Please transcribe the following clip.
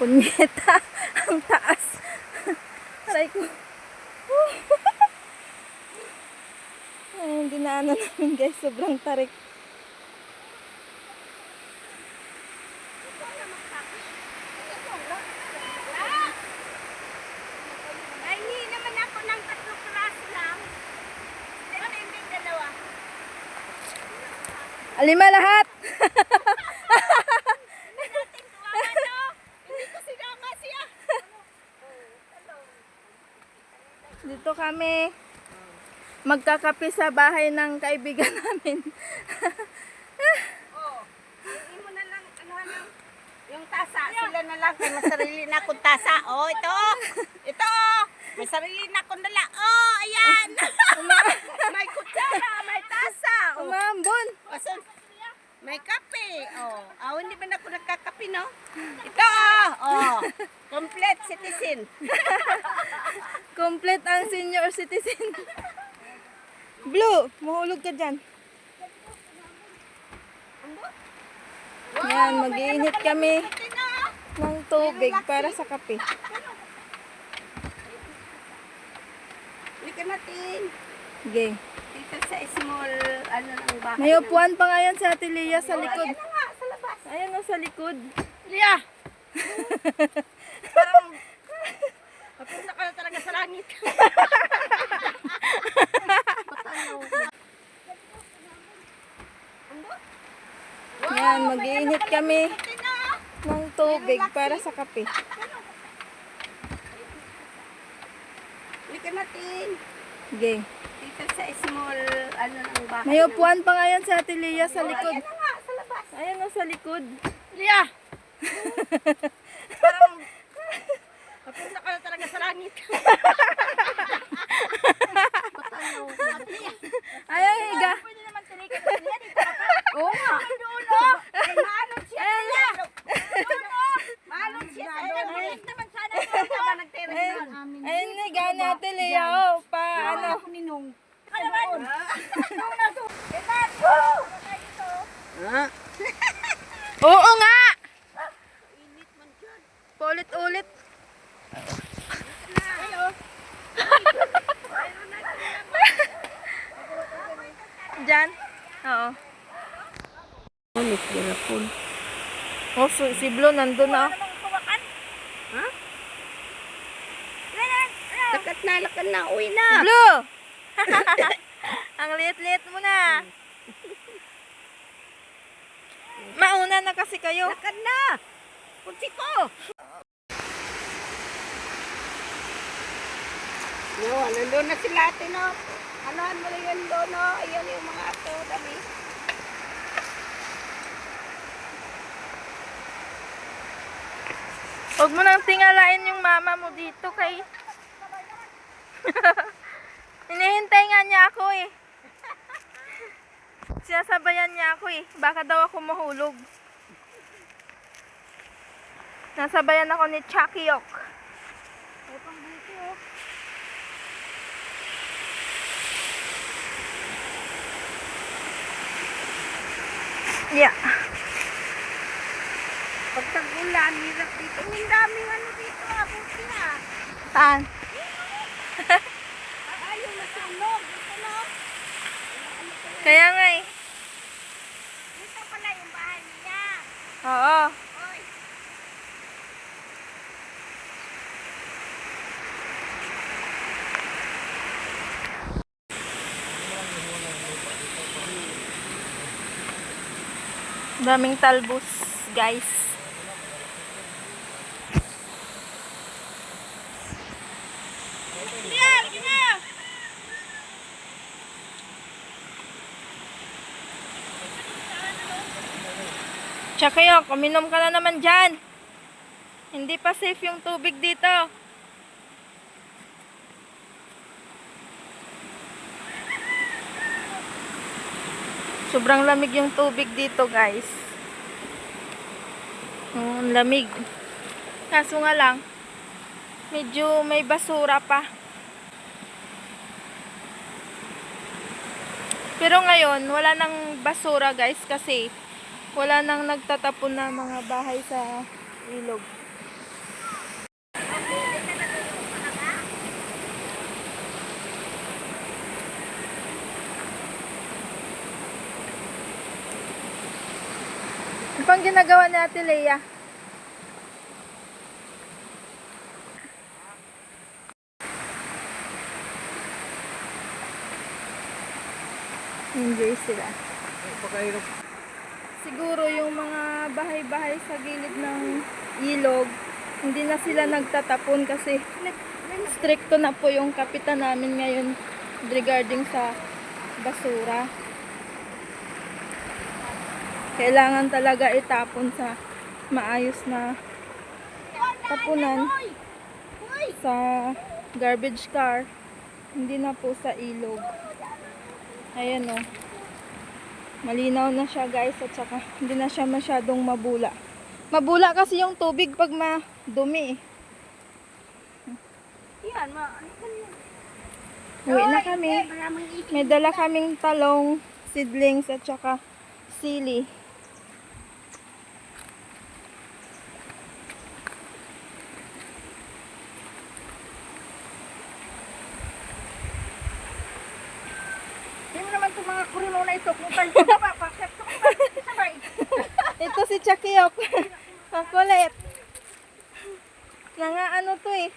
Punyeta. Ang taas. Aray ko. Ayun, dinaanan namin guys. Sobrang tarik. Ay, hindi naman ako ng 3 piraso lang. Pero hindi 2. Alima lahat. Hindi ko sinama siya. Dito kami magkakape sa bahay ng kaibigan namin. Oh, hindi mo na lang, yung tasa, sila na lang, kay masarili na akong tasa. Oh, ito, may sarili na akong dala. Oh, ayan. May kutsara, may tasa. Oh, Umambon. may kape. Oh, hindi ba na ako nagkakape, no? Ito, complete citizen. Complete ang senior citizen. Blue, mahulog ka dyan. Yan, mag-iinit kami ng tubig para sa kape. Halika natin. Okay. Dito sa small, ng bahay. May upuan pa nga yan sa Ate Lea sa likod. Ayan na nga, sa labas. Ayan o, sa likod. Lia! Parang, papunta ka na talaga sa langit. Yan, mag-iinit kami ng tubig para sa kape. Halika natin. Okay. Dito sa small, ng bahay. May upuan pa nga yan sa Ate Lea sa likod. Ayan na nga, sa labas. Ayan o, sa likod. Lia! Parang, papunta ka na talaga sa langit. Ayan, higa. Pwede naman tinikin mo niya dito. Oo nga. Doon o. Ay, maalon siya. Doon o. Maalon siya. Ay, naman sana. Tama nagtira Ayan, doon. ayan higa na Ate Lea o. Pa, ano. Ako ninong. Kalaman. Doon na doon. Oo nga! Init man dyan. Paulit-ulit. Hello. Diyan? Oo. Ulit nila po. Oh, si Blue nandun na. Ha? Lakat na, uwi na. Blue! Ang liit-liit mo na. Mauna na kasi kayo. Lakad na. Kunsi ko. No, nandun na sila ate, no? Anohan mo lang yun doon, no? Ayan yung mga ato, dami. Huwag mo nang tingalain yung mama mo dito kay... Hinihintay nga niya ako eh. Sinasabayan niya ako eh. Baka daw ako mahulog. Nasabayan ako ni Chucky Yok. Ay, pang buko, oh. Yeah. Pag tag-ulan, hirap dito. Ang daming ano dito, buti na. Saan? Ayaw na sunog. Dito, no? Kaya nga eh. Dito pala yung bahay niya. Oo. Oy. Daming talbos, guys. Tsaka yun, uminom ka na naman dyan. Hindi pa safe yung tubig dito. Sobrang lamig yung tubig dito, guys. Ang lamig. Kaso nga lang, medyo may basura pa. Pero ngayon, wala nang basura, guys, kasi wala nang nagtatapon na mga bahay sa ilog. Ano pang ginagawa ni Ate Leia? Enjoy sila. Siguro yung mga bahay-bahay sa gilid ng ilog, hindi na sila nagtatapon kasi stricto na po yung kapitan namin ngayon regarding sa basura. Kailangan talaga itapon sa maayos na tapunan sa garbage car, hindi na po sa ilog. Ayan o. Malinaw na siya guys at saka hindi na siya masyadong mabula. Mabula kasi yung tubig pag madumi. Yan, Uwi na kami. May dala kaming talong, seedlings at saka sili. Hindi mo naman itong mga kuruno na ito. Kung tayo ko ba, bakit ko ba? Sabay. Ito si Chakiyok. Makulit. Nanga ano to eh.